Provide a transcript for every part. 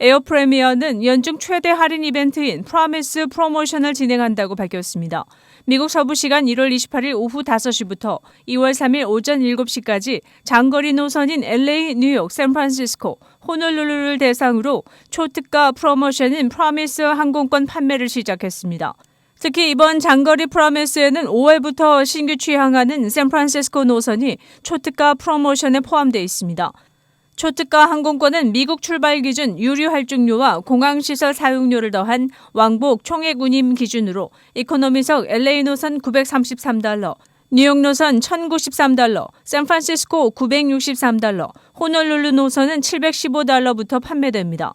에어프리미어는 연중 최대 할인 이벤트인 프로미스 프로모션을 진행한다고 밝혔습니다. 미국 서부 시간 1월 28일 오후 5시부터 2월 3일 오전 7시까지 장거리 노선인 LA, 뉴욕, 샌프란시스코, 호놀룰루를 대상으로 초특가 프로모션인 프로미스 항공권 판매를 시작했습니다. 특히 이번 장거리 프로미스에는 5월부터 신규 취항하는 샌프란시스코 노선이 초특가 프로모션에 포함되어 있습니다. 초특가 항공권은 미국 출발 기준 유류 할증료와 공항시설 사용료를 더한 왕복 총액 운임 기준으로 이코노미석 LA 노선 $933, 뉴욕 노선 $1,093, 샌프란시스코 $963, 호놀룰루 노선은 $715부터 판매됩니다.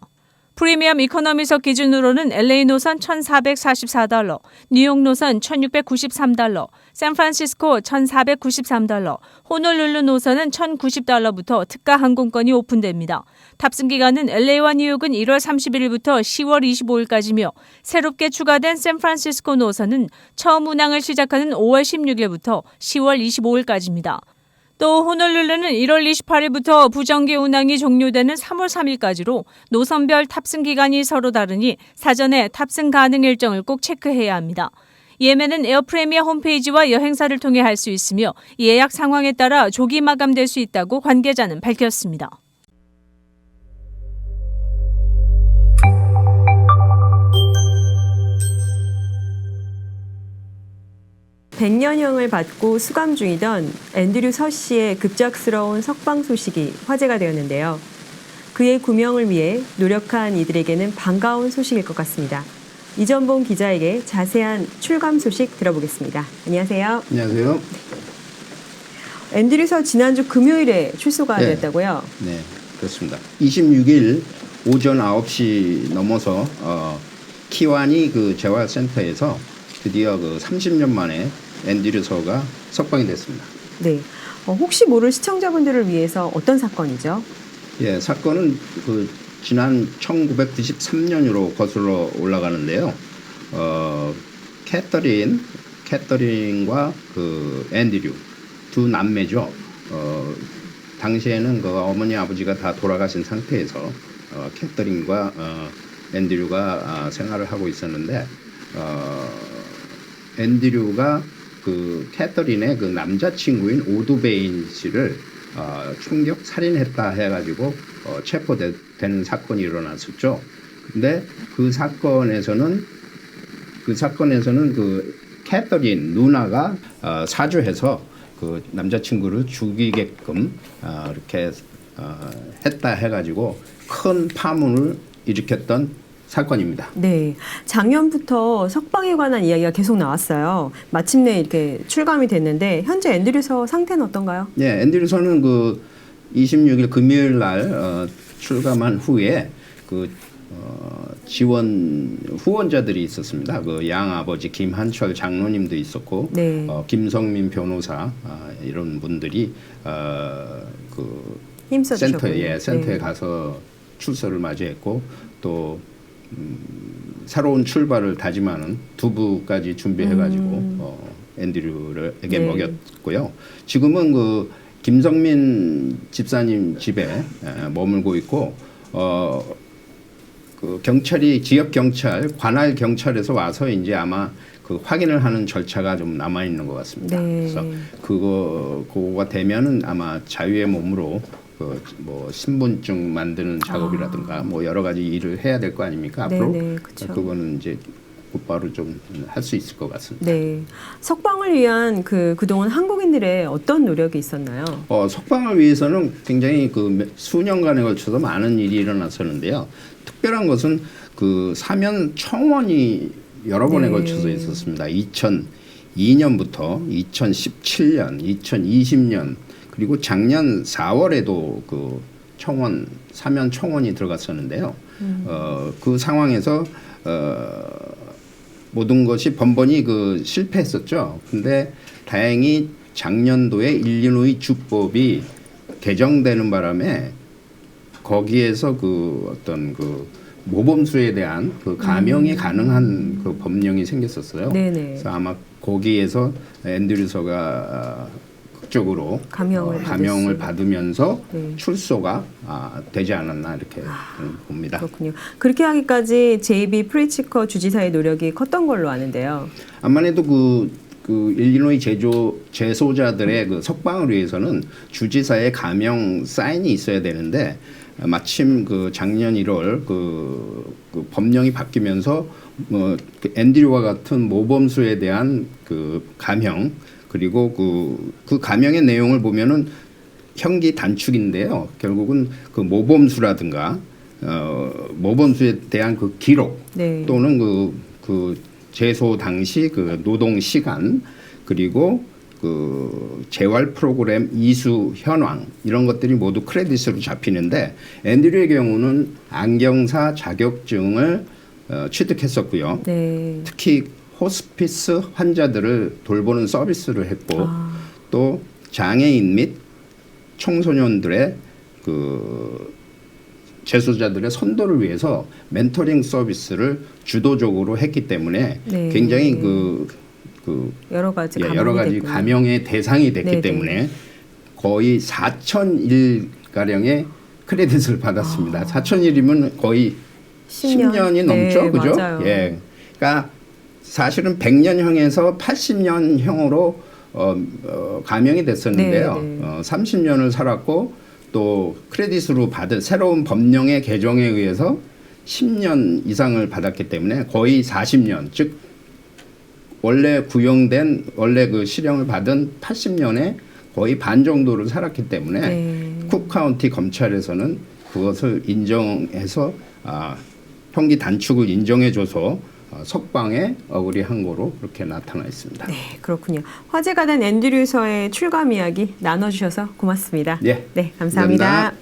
프리미엄 이코노미석 기준으로는 LA 노선 $1,444, 뉴욕 노선 $1,693, 샌프란시스코 $1,493, 호놀룰루 노선은 $1,090부터 특가 항공권이 오픈됩니다. 탑승 기간은 LA와 뉴욕은 1월 31일부터 10월 25일까지며 새롭게 추가된 샌프란시스코 노선은 처음 운항을 시작하는 5월 16일부터 10월 25일까지입니다. 또 호놀룰루는 1월 28일부터 부정기 운항이 종료되는 3월 3일까지로 노선별 탑승 기간이 서로 다르니 사전에 탑승 가능 일정을 꼭 체크해야 합니다. 예매는 에어프리미어 홈페이지와 여행사를 통해 할 수 있으며 예약 상황에 따라 조기 마감될 수 있다고 관계자는 밝혔습니다. 100년형을 받고 수감 중이던 앤드류 서 씨의 급작스러운 석방 소식이 화제가 되었는데요. 그의 구명을 위해 노력한 이들에게는 반가운 소식일 것 같습니다. 이전봉 기자에게 자세한 출감 소식 들어보겠습니다. 안녕하세요. 안녕하세요. 앤드류 서 지난주 금요일에 출소가 됐다고요? 네, 그렇습니다. 26일 오전 9시 넘어서 키와니 그 재활센터에서 드디어 그 30년 만에 앤드류 서가 석방이 됐습니다. 네. 혹시 모를 시청자분들을 위해서 어떤 사건이죠? 예, 사건은 그 지난 1993년으로 거슬러 올라가는데요. 캐터린과 그 앤드류 두 남매죠. 당시에는 그 어머니 아버지가 다 돌아가신 상태에서 캐터린과 앤드류가 생활을 하고 있었는데 앤드류가 그 캐터린의 그 남자친구인 오드베인 씨를 충격 살인했다 해가지고 체포되는 사건이 일어났었죠. 근데 그 사건에서는 그 캐터린 누나가 사주해서 그 남자친구를 죽이게끔 이렇게 했다 해가지고 큰 파문을 일으켰던 사건입니다. 네, 작년부터 석방에 관한 이야기가 계속 나왔어요. 마침내 이렇게 출감이 됐는데 현재 앤드류 서 상태는 어떤가요? 네, 앤드류 서는 그 26일 금요일 날 출감한 후에 그 지원 후원자들이 있었습니다. 그 양아버지 김한철 장로님도 있었고, 네. 김성민 변호사 이런 분들이 그 힘써주셨군요. 센터에 네. 가서 출소를 맞이했고 또 새로운 출발을 다짐하는 두부까지 준비해가지고 앤드류에게 먹였고요. 지금은 그 김성민 집사님 집에 머물고 있고 그 경찰이 지역 경찰 관할 경찰에서 와서 이제 아마 그 확인을 하는 절차가 좀 남아 있는 것 같습니다. 네. 그래서 그거가 되면은 아마 자유의 몸으로 그 뭐 신분증 만드는 작업이라든가 뭐 여러 가지 일을 해야 될 거 아닙니까 앞으로? 네네, 그쵸. 그거는 이제 곧바로 좀 할 수 있을 것 같습니다. 네, 석방을 위한 그동안 한국인들의 어떤 노력이 있었나요? 석방을 위해서는 굉장히 그 수년간에 걸쳐서 많은 일이 일어났었는데요. 특별한 것은 그 사면 청원이 여러 번에 걸쳐서 있었습니다. 2002년부터 2017년, 2020년 그리고 작년 4월에도 그 사면 청원이 들어갔었는데요. 그 상황에서 모든 것이 번번이 그 실패했었죠. 근데 다행히 작년도에 일리노이 주법이 개정되는 바람에 거기에서 그 어떤 그 모범수에 대한 그 감형이 가능한 그 법령이 생겼었어요. 네네. 그래서 아마 거기에서 앤드류 서가 자극적으로 감염을 받으면서 네. 출소가 되지 않았나 이렇게 봅니다. 그렇군요. 그렇게 하기까지 제이비 프리츠커 주지사의 노력이 컸던 걸로 아는데요. 아무래도 그 일리노이 재소자들의 그 석방을 위해서는 주지사의 감형 사인이 있어야 되는데 마침 그 작년 1월 그 법령이 바뀌면서 그 앤드류와 같은 모범수에 대한 그 감형 그리고 그 감형의 내용을 보면은 형기 단축인데요. 결국은 그 모범수라든가 모범수에 대한 그 기록 네. 또는 그 재소 당시 그 노동 시간 그리고 그 재활 프로그램 이수 현황 이런 것들이 모두 크레딧으로 잡히는데 앤드류의 경우는 안경사 자격증을 취득했었고요. 네. 특히 호스피스 환자들을 돌보는 서비스를 했고 또 장애인 및 청소년들의 그 재소자들의 선도를 위해서 멘토링 서비스를 주도적으로 했기 때문에 네. 굉장히 여러 가지 감형의 대상이 됐기 네네. 때문에 거의 4,000일 가량의 크레딧을 받았습니다. 4,000일이면 거의 10년이 넘죠, 네, 그죠? 맞아요. 예, 그러니까 사실은 100년형에서 80년형으로 감형이 됐었는데요. 네, 네. 30년을 살았고 또 크레딧으로 받은 새로운 법령의 개정에 의해서 10년 이상을 받았기 때문에 거의 40년, 즉 원래 그 실형을 받은 80년에 거의 반 정도를 살았기 때문에 네. 쿡 카운티 검찰에서는 그것을 인정해서 형기 단축을 인정해줘서 석방에 어그리한 거로 그렇게 나타나 있습니다. 네, 그렇군요. 화제가 된 앤드류서의 출감 이야기 나눠주셔서 고맙습니다. 예. 네, 감사합니다.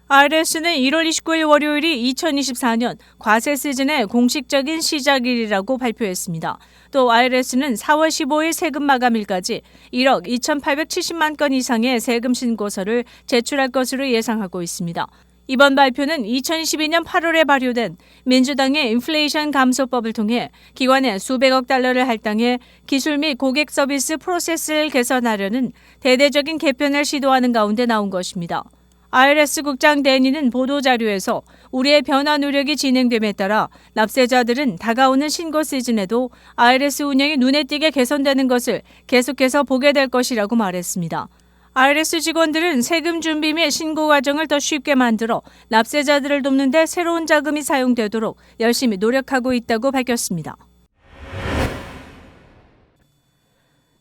IRS는 1월 29일 월요일이 2024년 과세 시즌의 공식적인 시작일이라고 발표했습니다. 또 IRS는 4월 15일 세금 마감일까지 1억 2,870만 건 이상의 세금 신고서를 제출할 것으로 예상하고 있습니다. 이번 발표는 2022년 8월에 발효된 민주당의 인플레이션 감소법을 통해 기관에 수백억 달러를 할당해 기술 및 고객 서비스 프로세스를 개선하려는 대대적인 개편을 시도하는 가운데 나온 것입니다. IRS 국장 데니는 보도자료에서 우리의 변화 노력이 진행됨에 따라 납세자들은 다가오는 신고 시즌에도 IRS 운영이 눈에 띄게 개선되는 것을 계속해서 보게 될 것이라고 말했습니다. IRS 직원들은 세금 준비 및 신고 과정을 더 쉽게 만들어 납세자들을 돕는 데 새로운 자금이 사용되도록 열심히 노력하고 있다고 밝혔습니다.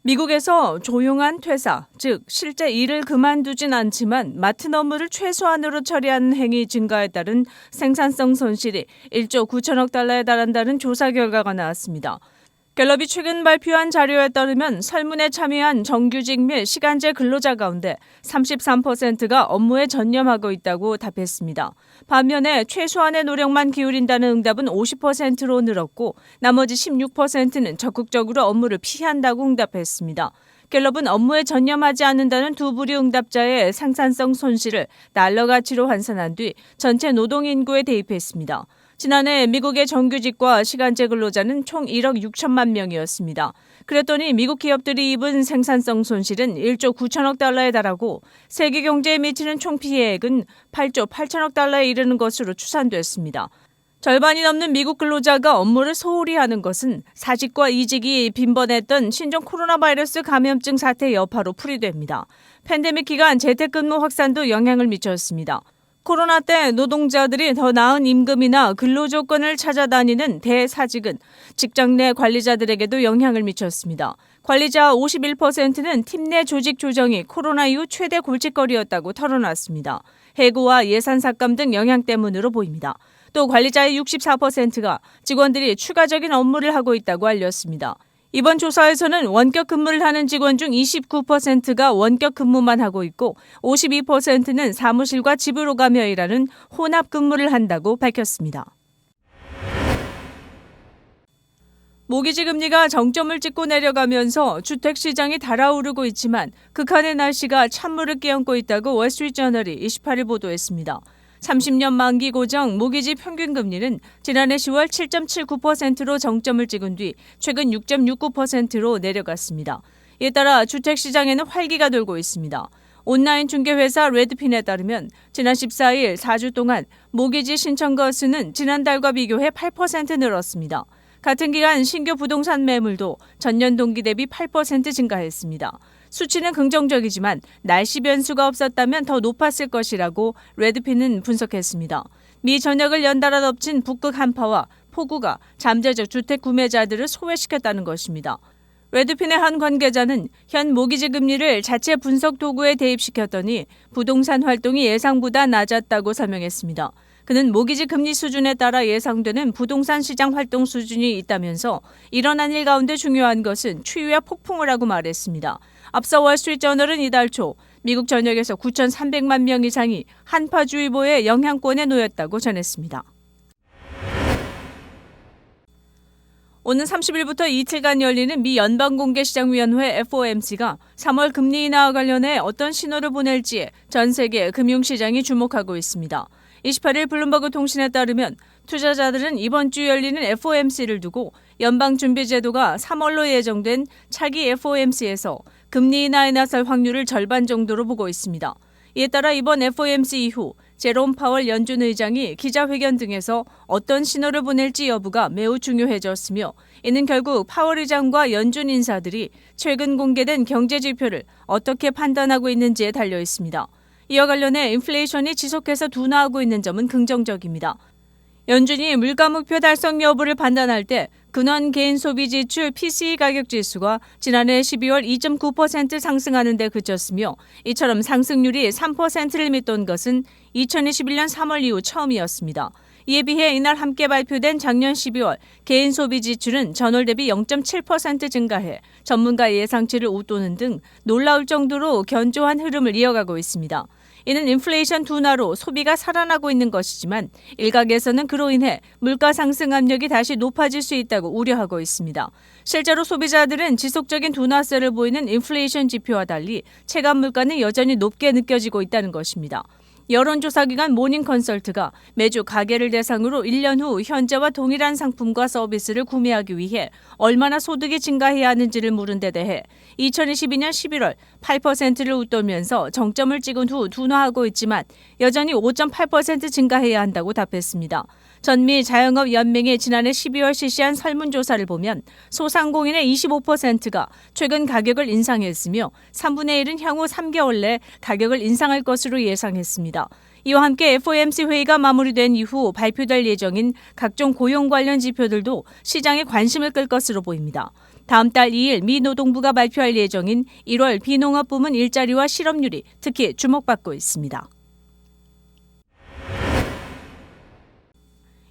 미국에서 조용한 퇴사, 즉 실제 일을 그만두진 않지만 맡은 업무를 최소한으로 처리하는 행위 증가에 따른 생산성 손실이 1조 9천억 달러에 달한다는 조사 결과가 나왔습니다. 갤럽이 최근 발표한 자료에 따르면 설문에 참여한 정규직 및 시간제 근로자 가운데 33%가 업무에 전념하고 있다고 답했습니다. 반면에 최소한의 노력만 기울인다는 응답은 50%로 늘었고 나머지 16%는 적극적으로 업무를 피한다고 응답했습니다. 갤럽은 업무에 전념하지 않는다는 두 부류 응답자의 생산성 손실을 달러 가치로 환산한 뒤 전체 노동 인구에 대입했습니다. 지난해 미국의 정규직과 시간제 근로자는 총 1억 6천만 명이었습니다. 그랬더니 미국 기업들이 입은 생산성 손실은 1조 9천억 달러에 달하고 세계 경제에 미치는 총 피해액은 8조 8천억 달러에 이르는 것으로 추산됐습니다. 절반이 넘는 미국 근로자가 업무를 소홀히 하는 것은 사직과 이직이 빈번했던 신종 코로나 바이러스 감염증 사태 여파로 풀이됩니다. 팬데믹 기간 재택근무 확산도 영향을 미쳤습니다. 코로나 때 노동자들이 더 나은 임금이나 근로 조건을 찾아다니는 대사직은 직장 내 관리자들에게도 영향을 미쳤습니다. 관리자 51%는 팀 내 조직 조정이 코로나 이후 최대 골칫거리였다고 털어놨습니다. 해고와 예산 삭감 등 영향 때문으로 보입니다. 또 관리자의 64%가 직원들이 추가적인 업무를 하고 있다고 알렸습니다. 이번 조사에서는 원격 근무를 하는 직원 중 29%가 원격 근무만 하고 있고 52%는 사무실과 집으로 가며 일하는 혼합 근무를 한다고 밝혔습니다. 모기지 금리가 정점을 찍고 내려가면서 주택시장이 달아오르고 있지만 극한의 날씨가 찬물을 끼얹고 있다고 월스트리트저널이 28일 보도했습니다. 30년 만기 고정 모기지 평균 금리는 지난해 10월 7.79%로 정점을 찍은 뒤 최근 6.69%로 내려갔습니다. 이에 따라 주택시장에는 활기가 돌고 있습니다. 온라인 중개회사 레드핀에 따르면 지난 14일 4주 동안 모기지 신청 건수는 지난달과 비교해 8% 늘었습니다. 같은 기간 신규 부동산 매물도 전년 동기 대비 8% 증가했습니다. 수치는 긍정적이지만 날씨 변수가 없었다면 더 높았을 것이라고 레드핀은 분석했습니다. 미 전역을 연달아 덮친 북극 한파와 폭우가 잠재적 주택 구매자들을 소외시켰다는 것입니다. 레드핀의 한 관계자는 현 모기지 금리를 자체 분석 도구에 대입시켰더니 부동산 활동이 예상보다 낮았다고 설명했습니다. 그는 모기지 금리 수준에 따라 예상되는 부동산 시장 활동 수준이 있다면서 일어난 일 가운데 중요한 것은 추위와 폭풍을 하고 말했습니다. 앞서 월스트리트저널은 이달 초 미국 전역에서 9,300만 명 이상이 한파주의보의 영향권에 놓였다고 전했습니다. 오는 30일부터 이틀간 열리는 미 연방공개시장위원회 FOMC가 3월 금리 인하와 관련해 어떤 신호를 보낼지에 전 세계 금융시장이 주목하고 있습니다. 28일 블룸버그 통신에 따르면 투자자들은 이번 주 열리는 FOMC를 두고 연방준비제도가 3월로 예정된 차기 FOMC에서 금리 인하에 나설 확률을 절반 정도로 보고 있습니다. 이에 따라 이번 FOMC 이후 제롬 파월 연준 의장이 기자회견 등에서 어떤 신호를 보낼지 여부가 매우 중요해졌으며 이는 결국 파월 의장과 연준 인사들이 최근 공개된 경제 지표를 어떻게 판단하고 있는지에 달려 있습니다. 이와 관련해 인플레이션이 지속해서 둔화하고 있는 점은 긍정적입니다. 연준이 물가 목표 달성 여부를 판단할 때 근원 개인 소비 지출 PCE 가격 지수가 지난해 12월 2.9% 상승하는 데 그쳤으며 이처럼 상승률이 3%를 밑돈 것은 2021년 3월 이후 처음이었습니다. 이에 비해 이날 함께 발표된 작년 12월 개인 소비 지출은 전월 대비 0.7% 증가해 전문가 예상치를 웃도는 등 놀라울 정도로 견조한 흐름을 이어가고 있습니다. 이는 인플레이션 둔화로 소비가 살아나고 있는 것이지만 일각에서는 그로 인해 물가 상승 압력이 다시 높아질 수 있다고 우려하고 있습니다. 실제로 소비자들은 지속적인 둔화세를 보이는 인플레이션 지표와 달리 체감 물가는 여전히 높게 느껴지고 있다는 것입니다. 여론조사기관 모닝컨설트가 매주 가계를 대상으로 1년 후 현재와 동일한 상품과 서비스를 구매하기 위해 얼마나 소득이 증가해야 하는지를 물은 데 대해 2022년 11월 8%를 웃돌면서 정점을 찍은 후 둔화하고 있지만 여전히 5.8% 증가해야 한다고 답했습니다. 전미 자영업연맹이 지난해 12월 실시한 설문조사를 보면 소상공인의 25%가 최근 가격을 인상했으며 3분의 1은 향후 3개월 내 가격을 인상할 것으로 예상했습니다. 이와 함께 FOMC 회의가 마무리된 이후 발표될 예정인 각종 고용 관련 지표들도 시장의 관심을 끌 것으로 보입니다. 다음 달 2일 미 노동부가 발표할 예정인 1월 비농업 부문 일자리와 실업률이 특히 주목받고 있습니다.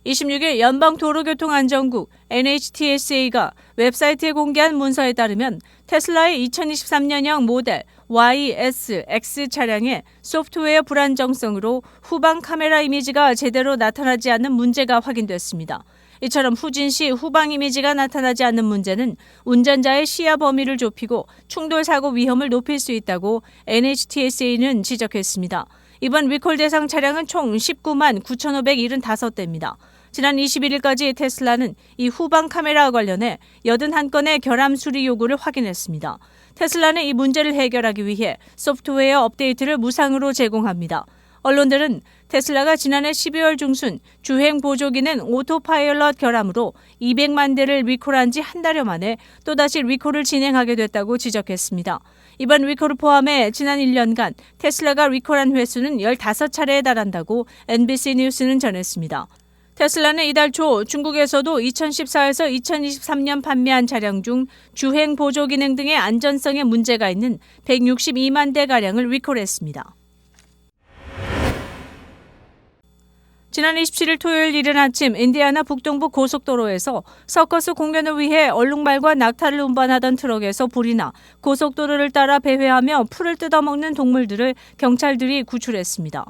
26일 연방도로교통안전국 NHTSA가 웹사이트에 공개한 문서에 따르면 테슬라의 2023년형 모델 YSX 차량의 소프트웨어 불안정성으로 후방 카메라 이미지가 제대로 나타나지 않는 문제가 확인됐습니다. 이처럼 후진 시 후방 이미지가 나타나지 않는 문제는 운전자의 시야 범위를 좁히고 충돌 사고 위험을 높일 수 있다고 NHTSA는 지적했습니다. 이번 리콜 대상 차량은 총 19만 9,575대입니다. 지난 21일까지 테슬라는 이 후방 카메라와 관련해 81건의 결함 수리 요구를 확인했습니다. 테슬라는 이 문제를 해결하기 위해 소프트웨어 업데이트를 무상으로 제공합니다. 언론들은 테슬라가 지난해 12월 중순 주행 보조 기능 오토파일럿 결함으로 200만 대를 리콜한 지 한 달여 만에 또다시 리콜을 진행하게 됐다고 지적했습니다. 이번 리콜을 포함해 지난 1년간 테슬라가 리콜한 횟수는 15차례에 달한다고 NBC 뉴스는 전했습니다. 테슬라는 이달 초 중국에서도 2014에서 2023년 판매한 차량 중 주행 보조 기능 등의 안전성에 문제가 있는 162만 대가량을 리콜했습니다. 지난 27일 토요일 이른 아침 인디애나 북동부 고속도로에서 서커스 공연을 위해 얼룩말과 낙타를 운반하던 트럭에서 불이 나 고속도로를 따라 배회하며 풀을 뜯어먹는 동물들을 경찰들이 구출했습니다.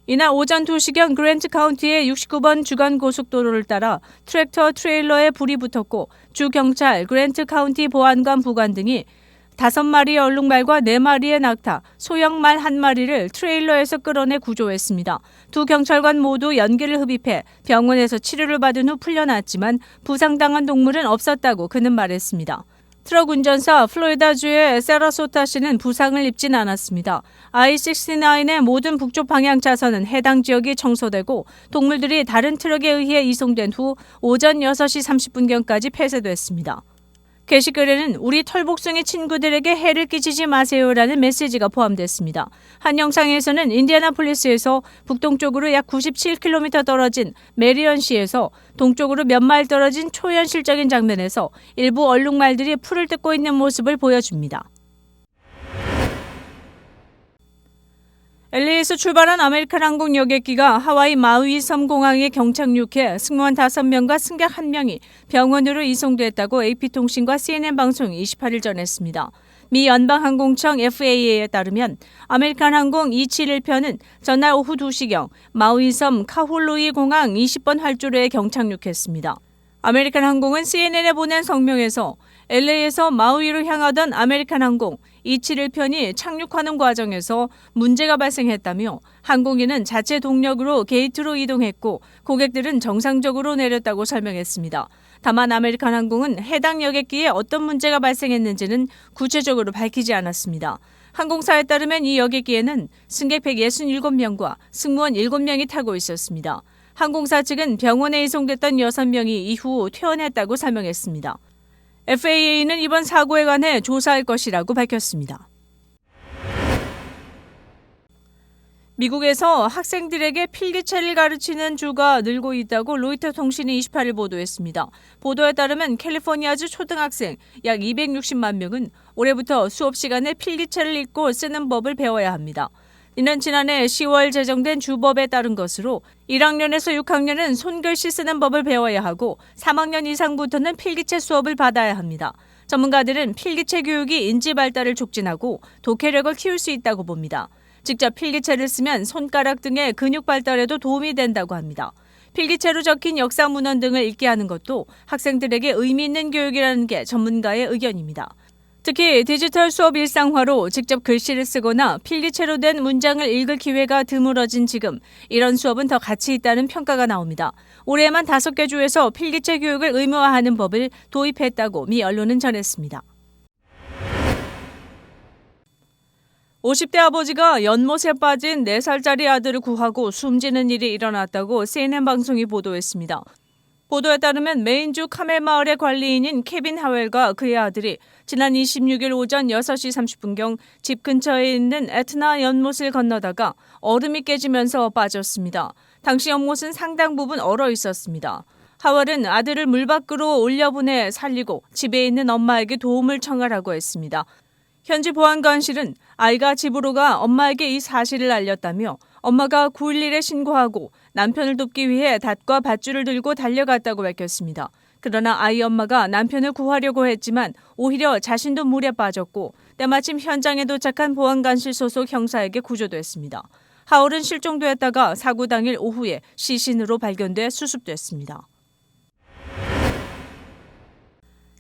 이날 오전 2시경 그랜트 카운티의 69번 주간 고속도로를 따라 트랙터 트레일러에 불이 붙었고 주 경찰 그랜트 카운티 보안관 부관 등이 5마리의 얼룩말과 4마리의 낙타, 소형말 1마리를 트레일러에서 끌어내 구조했습니다. 두 경찰관 모두 연기를 흡입해 병원에서 치료를 받은 후 풀려났지만 부상당한 동물은 없었다고 그는 말했습니다. 트럭 운전사 플로리다주의 세라소타 씨는 부상을 입진 않았습니다. I-69의 모든 북쪽 방향 차선은 해당 지역이 청소되고 동물들이 다른 트럭에 의해 이송된 후 오전 6시 30분경까지 폐쇄됐습니다. 게시글에는 우리 털복숭이 친구들에게 해를 끼치지 마세요라는 메시지가 포함됐습니다. 한 영상에서는 인디애나폴리스에서 북동쪽으로 약 97km 떨어진 메리언시에서 동쪽으로 몇 마일 떨어진 초현실적인 장면에서 일부 얼룩말들이 풀을 뜯고 있는 모습을 보여줍니다. LA에서 출발한 아메리칸 항공 여객기가 하와이 마우이 섬 공항에 경착륙해 승무원 5명과 승객 1명이 병원으로 이송됐다고 AP통신과 CNN 방송이 28일 전했습니다. 미 연방항공청 FAA에 따르면 아메리칸 항공 271편은 전날 오후 2시경 마우이 섬 카홀로이 공항 20번 활주로에 경착륙했습니다. 아메리칸 항공은 CNN에 보낸 성명에서 LA에서 마우이로 향하던 아메리칸 항공 271편이 착륙하는 과정에서 문제가 발생했다며 항공기는 자체 동력으로 게이트로 이동했고 고객들은 정상적으로 내렸다고 설명했습니다. 다만 아메리칸 항공은 해당 여객기에 어떤 문제가 발생했는지는 구체적으로 밝히지 않았습니다. 항공사에 따르면 이 여객기에는 승객 167명과 승무원 7명이 타고 있었습니다. 항공사 측은 병원에 이송됐던 6명이 이후 퇴원했다고 설명했습니다. FAA는 이번 사고에 관해 조사할 것이라고 밝혔습니다. 미국에서 학생들에게 필기체를 가르치는 주가 늘고 있다고 로이터 통신이 28일 보도했습니다. 보도에 따르면 캘리포니아주 초등학생 약 260만 명은 올해부터 수업 시간에 필기체를 읽고 쓰는 법을 배워야 합니다. 이는 지난해 10월 제정된 주법에 따른 것으로 1학년에서 6학년은 손글씨 쓰는 법을 배워야 하고 3학년 이상부터는 필기체 수업을 받아야 합니다. 전문가들은 필기체 교육이 인지 발달을 촉진하고 독해력을 키울 수 있다고 봅니다. 직접 필기체를 쓰면 손가락 등의 근육 발달에도 도움이 된다고 합니다. 필기체로 적힌 역사 문헌 등을 읽게 하는 것도 학생들에게 의미 있는 교육이라는 게 전문가의 의견입니다. 특히 디지털 수업 일상화로 직접 글씨를 쓰거나 필기체로 된 문장을 읽을 기회가 드물어진 지금 이런 수업은 더 가치 있다는 평가가 나옵니다. 올해만 5개 주에서 필기체 교육을 의무화하는 법을 도입했다고 미 언론은 전했습니다. 50대 아버지가 연못에 빠진 4살짜리 아들을 구하고 숨지는 일이 일어났다고 CNN 방송이 보도했습니다. 보도에 따르면 메인주 카멜 마을의 관리인인 케빈 하웰과 그의 아들이 지난 26일 오전 6시 30분경 집 근처에 있는 에트나 연못을 건너다가 얼음이 깨지면서 빠졌습니다. 당시 연못은 상당 부분 얼어 있었습니다. 하웰은 아들을 물 밖으로 올려보내 살리고 집에 있는 엄마에게 도움을 청하라고 했습니다. 현지 보안관실은 아이가 집으로 가 엄마에게 이 사실을 알렸다며 엄마가 911에 신고하고 남편을 돕기 위해 닷과 밧줄을 들고 달려갔다고 밝혔습니다. 그러나 아이 엄마가 남편을 구하려고 했지만 오히려 자신도 물에 빠졌고 때마침 현장에 도착한 보안관실 소속 형사에게 구조됐습니다. 하울은 실종됐다가 사고 당일 오후에 시신으로 발견돼 수습됐습니다.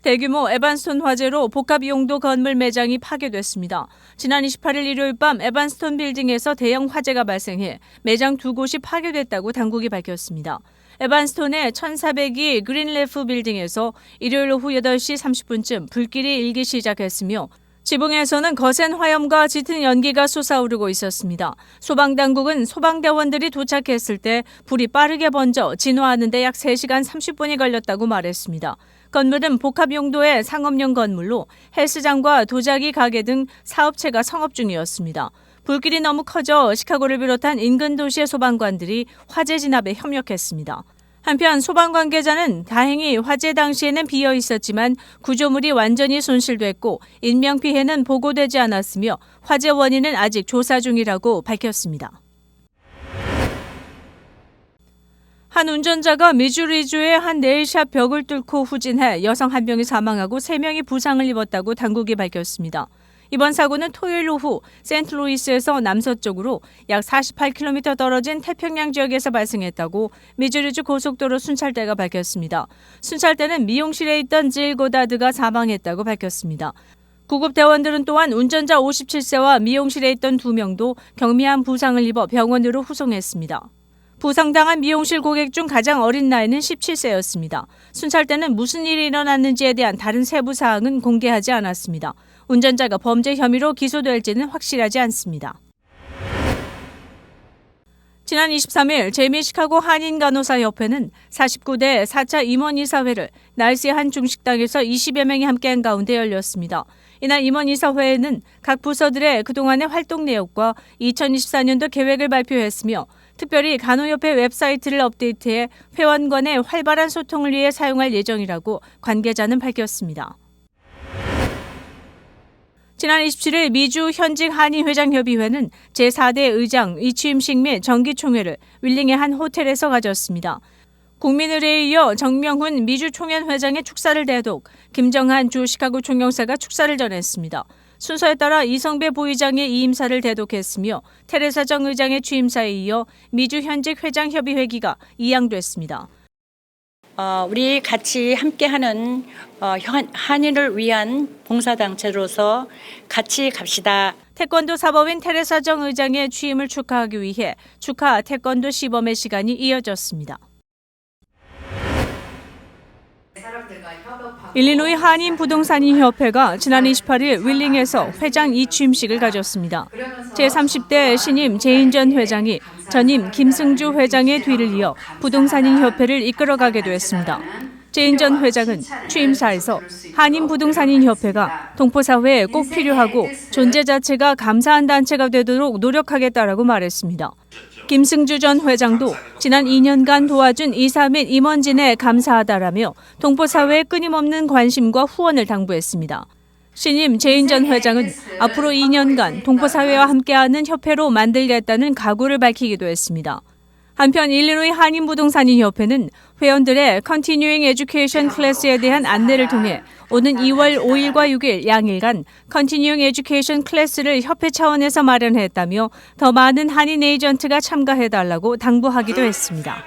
대규모 에반스톤 화재로 복합용도 건물 매장이 파괴됐습니다. 지난 28일 일요일 밤 에반스톤 빌딩에서 대형 화재가 발생해 매장 2곳이 파괴됐다고 당국이 밝혔습니다. 에반스톤의 1402 그린레프 빌딩에서 일요일 오후 8시 30분쯤 불길이 일기 시작했으며 지붕에서는 거센 화염과 짙은 연기가 솟아오르고 있었습니다. 소방당국은 소방대원들이 도착했을 때 불이 빠르게 번져 진화하는 데 약 3시간 30분이 걸렸다고 말했습니다. 건물은 복합용도의 상업용 건물로 헬스장과 도자기 가게 등 사업체가 성업 중이었습니다. 불길이 너무 커져 시카고를 비롯한 인근 도시의 소방관들이 화재 진압에 협력했습니다. 한편 소방 관계자는 다행히 화재 당시에는 비어 있었지만 구조물이 완전히 손실됐고 인명피해는 보고되지 않았으며 화재 원인은 아직 조사 중이라고 밝혔습니다. 한 운전자가 미주리주의 한 네일샵 벽을 뚫고 후진해 여성 1명이 사망하고 3명이 부상을 입었다고 당국이 밝혔습니다. 이번 사고는 토요일 오후 세인트루이스에서 남서쪽으로 약 48km 떨어진 태평양 지역에서 발생했다고 미주리주 고속도로 순찰대가 밝혔습니다. 순찰대는 미용실에 있던 질 고다드가 사망했다고 밝혔습니다. 구급대원들은 또한 운전자 57세와 미용실에 있던 2명도 경미한 부상을 입어 병원으로 후송했습니다. 부상당한 미용실 고객 중 가장 어린 나이는 17세였습니다. 순찰 때는 무슨 일이 일어났는지에 대한 다른 세부 사항은 공개하지 않았습니다. 운전자가 범죄 혐의로 기소될지는 확실하지 않습니다. 지난 23일 제2시카고 한인간호사협회는 49대 4차 임원이사회를 날씨 한 중식당에서 20여 명이 함께한 가운데 열렸습니다. 이날 임원이사회에는 각 부서들의 그동안의 활동 내역과 2024년도 계획을 발표했으며 특별히 간호협회 웹사이트를 업데이트해 회원 간의 활발한 소통을 위해 사용할 예정이라고 관계자는 밝혔습니다. 지난 27일 미주 현직 한인회장협의회는 제4대 의장 위취임식 및 정기총회를 윌링의 한 호텔에서 가졌습니다. 국민의례에 이어 정명훈 미주 총연회장의 축사를 대독, 김정한 주 시카고 총영사가 축사를 전했습니다. 순서에 따라 이성배 부의장의 이임사를 대독했으며 테레사 정 의장의 취임사에 이어 미주 현직 회장협의회기가 이양됐습니다. 우리 같이 함께하는 한인을 위한 봉사단체로서 같이 갑시다. 태권도 사법인 테레사 정 의장의 취임을 축하하기 위해 축하 태권도 시범의 시간이 이어졌습니다. 일리노이 한인부동산인협회가 지난 28일 윌링에서 회장 이취임식을 가졌습니다. 제30대 신임 제인전 회장이 전임 김승주 회장의 뒤를 이어 부동산인협회를 이끌어가게 됐습니다. 제인전 회장은 취임사에서 한인부동산인협회가 동포사회에 꼭 필요하고 존재 자체가 감사한 단체가 되도록 노력하겠다라고 말했습니다. 김승주 전 회장도 지난 2년간 도와준 이사 및 임원진에 감사하다라며 동포사회에 끊임없는 관심과 후원을 당부했습니다. 신임 제인전 회장은 앞으로 2년간 동포사회와 함께하는 협회로 만들겠다는 각오를 밝히기도 했습니다. 한편 일리노이 한인부동산인협회는 회원들의 컨티뉴잉 에듀케이션 클래스에 대한 안내를 통해 오는 2월 5일과 6일 양일간 컨티뉴잉 에듀케이션 클래스를 협회 차원에서 마련했다며 더 많은 한인 에이전트가 참가해달라고 당부하기도 했습니다.